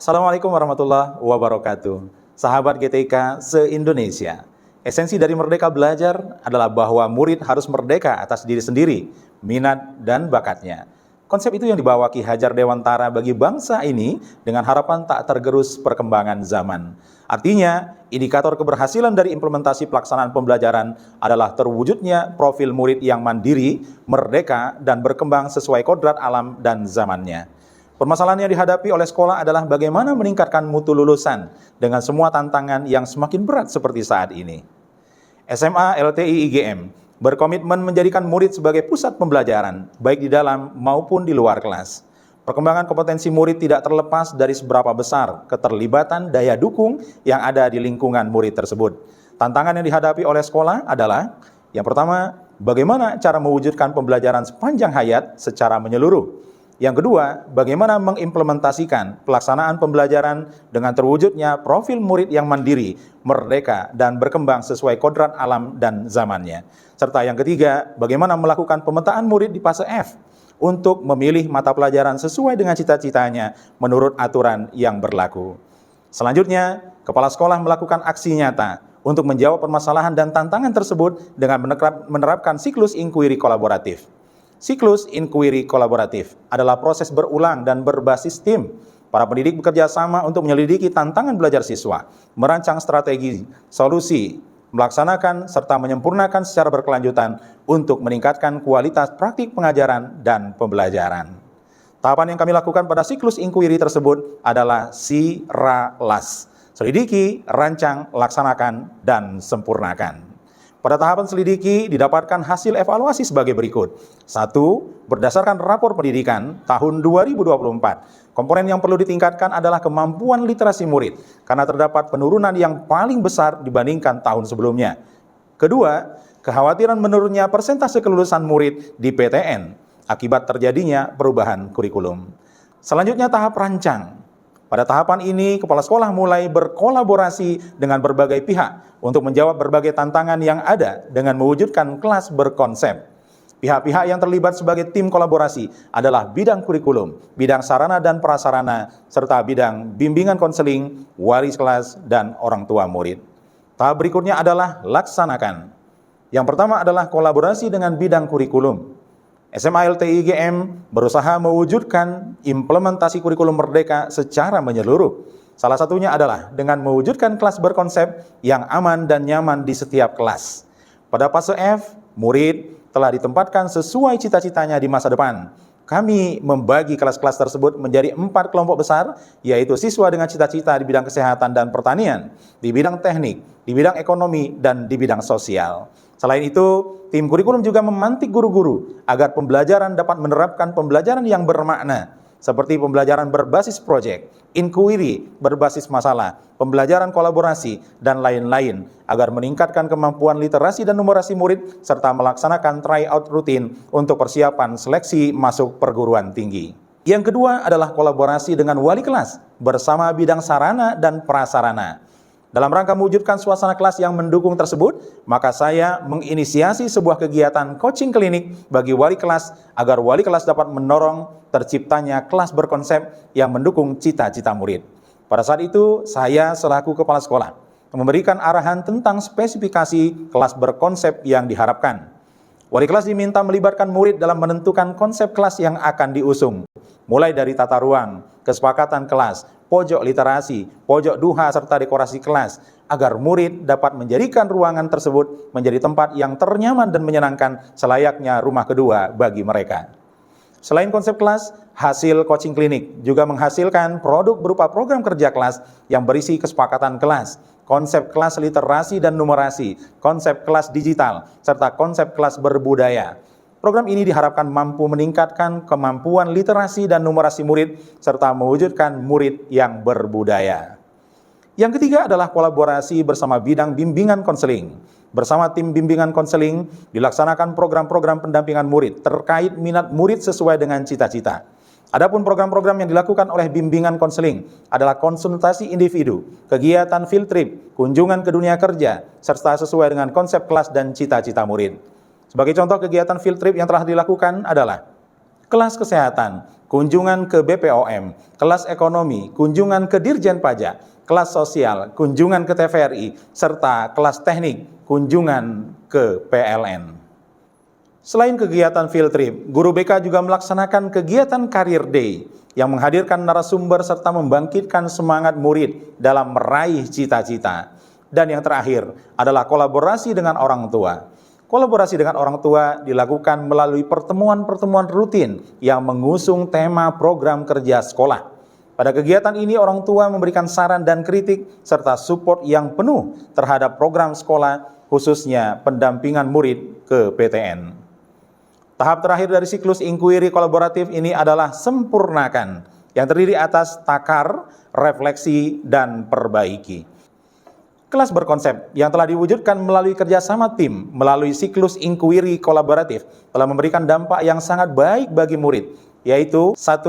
Assalamualaikum warahmatullahi wabarakatuh. Sahabat GTK se-Indonesia. Esensi dari merdeka belajar adalah bahwa murid harus merdeka atas diri sendiri, minat dan bakatnya. Konsep itu yang dibawa Ki Hajar Dewantara bagi bangsa ini dengan harapan tak tergerus perkembangan zaman. Artinya, indikator keberhasilan dari implementasi pelaksanaan pembelajaran adalah terwujudnya profil murid yang mandiri, merdeka, dan berkembang sesuai kodrat alam dan zamannya. Permasalahan yang dihadapi oleh sekolah adalah bagaimana meningkatkan mutu lulusan dengan semua tantangan yang semakin berat seperti saat ini. SMA LTI IGM berkomitmen menjadikan murid sebagai pusat pembelajaran, baik di dalam maupun di luar kelas. Perkembangan kompetensi murid tidak terlepas dari seberapa besar keterlibatan daya dukung yang ada di lingkungan murid tersebut. Tantangan yang dihadapi oleh sekolah adalah, yang pertama, bagaimana cara mewujudkan pembelajaran sepanjang hayat secara menyeluruh. Yang kedua, bagaimana mengimplementasikan pelaksanaan pembelajaran dengan terwujudnya profil murid yang mandiri, merdeka, dan berkembang sesuai kodrat alam dan zamannya. Serta yang ketiga, bagaimana melakukan pemetaan murid di fase F untuk memilih mata pelajaran sesuai dengan cita-citanya menurut aturan yang berlaku. Selanjutnya, kepala sekolah melakukan aksi nyata untuk menjawab permasalahan dan tantangan tersebut dengan menerapkan siklus inquiry kolaboratif. Siklus inquiry kolaboratif adalah proses berulang dan berbasis tim. Para pendidik bekerja sama untuk menyelidiki tantangan belajar siswa, merancang strategi, solusi, melaksanakan serta menyempurnakan secara berkelanjutan untuk meningkatkan kualitas praktik pengajaran dan pembelajaran. Tahapan yang kami lakukan pada siklus inquiry tersebut adalah SIRALAS. Selidiki, rancang, laksanakan, dan sempurnakan. Pada tahapan selidiki, didapatkan hasil evaluasi sebagai berikut. 1. Berdasarkan rapor pendidikan tahun 2024, komponen yang perlu ditingkatkan adalah kemampuan literasi murid, karena terdapat penurunan yang paling besar dibandingkan tahun sebelumnya. Kedua, kekhawatiran menurunnya persentase kelulusan murid di PTN, akibat terjadinya perubahan kurikulum. Selanjutnya tahap rancang. Pada tahapan ini, kepala sekolah mulai berkolaborasi dengan berbagai pihak untuk menjawab berbagai tantangan yang ada dengan mewujudkan kelas berkonsep. Pihak-pihak yang terlibat sebagai tim kolaborasi adalah bidang kurikulum, bidang sarana dan prasarana, serta bidang bimbingan konseling, wali kelas, dan orang tua murid. Tahap berikutnya adalah laksanakan. Yang pertama adalah kolaborasi dengan bidang kurikulum. SMA LTI IGM berusaha mewujudkan implementasi kurikulum merdeka secara menyeluruh. Salah satunya adalah dengan mewujudkan kelas berkonsep yang aman dan nyaman di setiap kelas. Pada fase F, murid telah ditempatkan sesuai cita-citanya di masa depan. Kami membagi kelas-kelas tersebut menjadi 4 kelompok besar, yaitu siswa dengan cita-cita di bidang kesehatan dan pertanian, di bidang teknik, di bidang ekonomi, dan di bidang sosial. Selain itu, tim kurikulum juga memantik guru-guru agar pembelajaran dapat menerapkan pembelajaran yang bermakna, seperti pembelajaran berbasis proyek, inquiry berbasis masalah, pembelajaran kolaborasi, dan lain-lain, agar meningkatkan kemampuan literasi dan numerasi murid, serta melaksanakan tryout rutin untuk persiapan seleksi masuk perguruan tinggi. Yang kedua adalah kolaborasi dengan wali kelas bersama bidang sarana dan prasarana. Dalam rangka mewujudkan suasana kelas yang mendukung tersebut, maka saya menginisiasi sebuah kegiatan coaching klinik bagi wali kelas agar wali kelas dapat mendorong terciptanya kelas berkonsep yang mendukung cita-cita murid. Pada saat itu, saya selaku kepala sekolah memberikan arahan tentang spesifikasi kelas berkonsep yang diharapkan. Wali kelas diminta melibatkan murid dalam menentukan konsep kelas yang akan diusung, mulai dari tata ruang, kesepakatan kelas, pojok literasi, pojok duha, serta dekorasi kelas, agar murid dapat menjadikan ruangan tersebut menjadi tempat yang ternyaman dan menyenangkan selayaknya rumah kedua bagi mereka. Selain konsep kelas, hasil coaching klinik juga menghasilkan produk berupa program kerja kelas yang berisi kesepakatan kelas, konsep kelas literasi dan numerasi, konsep kelas digital, serta konsep kelas berbudaya. Program ini diharapkan mampu meningkatkan kemampuan literasi dan numerasi murid, serta mewujudkan murid yang berbudaya. Yang ketiga adalah kolaborasi bersama bidang bimbingan konseling. Bersama tim bimbingan konseling, dilaksanakan program-program pendampingan murid terkait minat murid sesuai dengan cita-cita. Adapun program-program yang dilakukan oleh bimbingan konseling adalah konsultasi individu, kegiatan field trip, kunjungan ke dunia kerja, serta sesuai dengan konsep kelas dan cita-cita murid. Sebagai contoh kegiatan field trip yang telah dilakukan adalah kelas kesehatan, kunjungan ke BPOM, kelas ekonomi, kunjungan ke Dirjen Pajak, kelas sosial, kunjungan ke TVRI, serta kelas teknik, kunjungan ke PLN. Selain kegiatan field trip, guru BK juga melaksanakan kegiatan Career Day yang menghadirkan narasumber serta membangkitkan semangat murid dalam meraih cita-cita. Dan yang terakhir adalah kolaborasi dengan orang tua. Kolaborasi dengan orang tua dilakukan melalui pertemuan-pertemuan rutin yang mengusung tema program kerja sekolah. Pada kegiatan ini orang tua memberikan saran dan kritik serta support yang penuh terhadap program sekolah, khususnya pendampingan murid ke PTN. Tahap terakhir dari siklus inquiry kolaboratif ini adalah sempurnakan, yang terdiri atas takar, refleksi, dan perbaiki. Kelas berkonsep yang telah diwujudkan melalui kerjasama tim melalui siklus inquiry kolaboratif telah memberikan dampak yang sangat baik bagi murid, yaitu 1.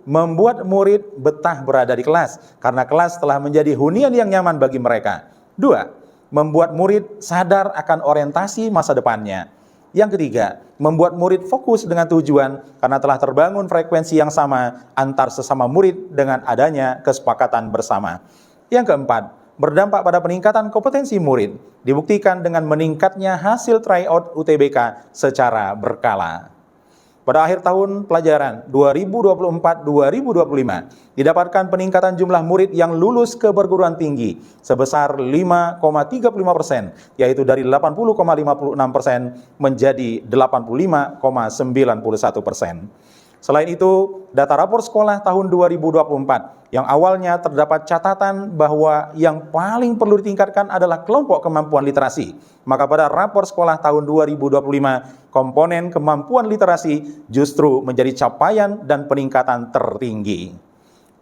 Membuat murid betah berada di kelas karena kelas telah menjadi hunian yang nyaman bagi mereka. 2. Membuat murid sadar akan orientasi masa depannya. Yang ketiga, membuat murid fokus dengan tujuan karena telah terbangun frekuensi yang sama antar sesama murid dengan adanya kesepakatan bersama. Yang keempat, berdampak pada peningkatan kompetensi murid, dibuktikan dengan meningkatnya hasil tryout UTBK secara berkala. Pada akhir tahun pelajaran 2024-2025, didapatkan peningkatan jumlah murid yang lulus ke perguruan tinggi sebesar 5,35%, yaitu dari 80,56% menjadi 85,91%. Selain itu, data rapor sekolah tahun 2024 yang awalnya terdapat catatan bahwa yang paling perlu ditingkatkan adalah kelompok kemampuan literasi. Maka pada rapor sekolah tahun 2025, komponen kemampuan literasi justru menjadi capaian dan peningkatan tertinggi.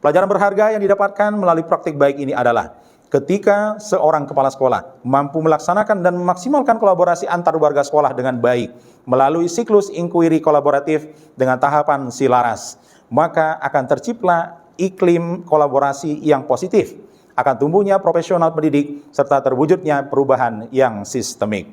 Pelajaran berharga yang didapatkan melalui praktik baik ini adalah ketika seorang kepala sekolah mampu melaksanakan dan memaksimalkan kolaborasi antar warga sekolah dengan baik melalui siklus inquiry kolaboratif dengan tahapan silaras, maka akan tercipta iklim kolaborasi yang positif, akan tumbuhnya profesional pendidik, serta terwujudnya perubahan yang sistemik.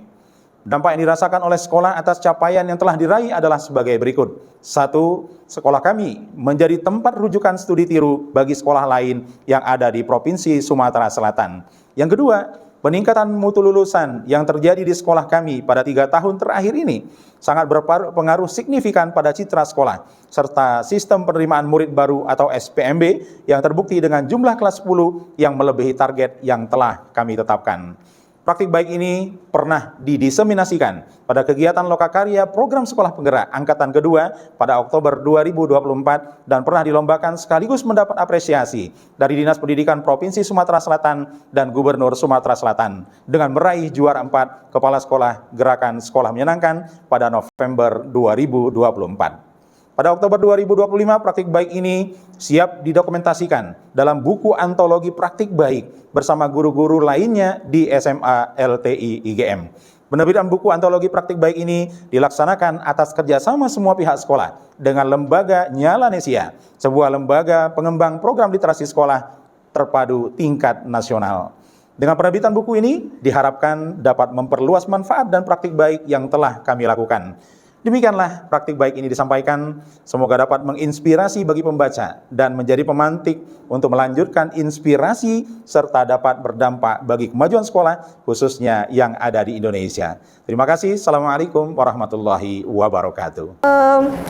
Dampak yang dirasakan oleh sekolah atas capaian yang telah diraih adalah sebagai berikut. 1. Sekolah kami menjadi tempat rujukan studi tiru bagi sekolah lain yang ada di Provinsi Sumatera Selatan. Yang kedua, peningkatan mutu lulusan yang terjadi di sekolah kami pada 3 tahun terakhir ini sangat berpengaruh signifikan pada citra sekolah, serta sistem penerimaan murid baru atau SPMB yang terbukti dengan jumlah kelas 10 yang melebihi target yang telah kami tetapkan. Praktik baik ini pernah didiseminasikan pada kegiatan lokakarya program sekolah penggerak angkatan kedua pada Oktober 2024 dan pernah dilombakan sekaligus mendapat apresiasi dari Dinas Pendidikan Provinsi Sumatera Selatan dan Gubernur Sumatera Selatan dengan meraih juara 4 Kepala Sekolah Gerakan Sekolah Menyenangkan pada November 2024. Pada Oktober 2025, praktik baik ini siap didokumentasikan dalam buku antologi praktik baik bersama guru-guru lainnya di SMA LTI IGM. Penerbitan buku antologi praktik baik ini dilaksanakan atas kerjasama semua pihak sekolah dengan lembaga Nyalanesia, sebuah lembaga pengembang program literasi sekolah terpadu tingkat nasional. Dengan penerbitan buku ini diharapkan dapat memperluas manfaat dan praktik baik yang telah kami lakukan. Demikianlah praktik baik ini disampaikan, semoga dapat menginspirasi bagi pembaca dan menjadi pemantik untuk melanjutkan inspirasi serta dapat berdampak bagi kemajuan sekolah khususnya yang ada di Indonesia. Terima kasih. Assalamualaikum warahmatullahi wabarakatuh.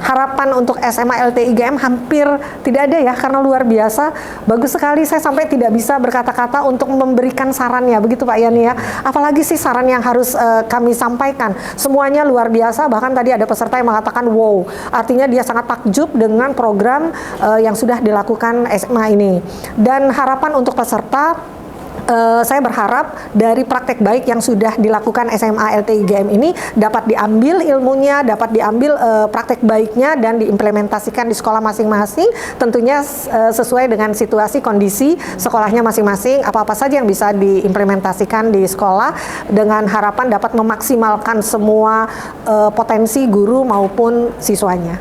Harapan untuk SMA LTI IGM hampir tidak ada ya, karena luar biasa. Bagus sekali, saya sampai tidak bisa berkata-kata untuk memberikan sarannya, begitu Pak Yani ya. Apalagi sih saran yang harus kami sampaikan. Semuanya luar biasa, bahkan tadi ada peserta yang mengatakan wow, artinya dia sangat takjub dengan program yang sudah dilakukan SMA ini. Dan harapan untuk peserta, saya berharap dari praktek baik yang sudah dilakukan SMA LTI IGM ini dapat diambil ilmunya, dapat diambil praktek baiknya dan diimplementasikan di sekolah masing-masing, tentunya sesuai dengan situasi kondisi sekolahnya masing-masing, apa-apa saja yang bisa diimplementasikan di sekolah dengan harapan dapat memaksimalkan semua potensi guru maupun siswanya.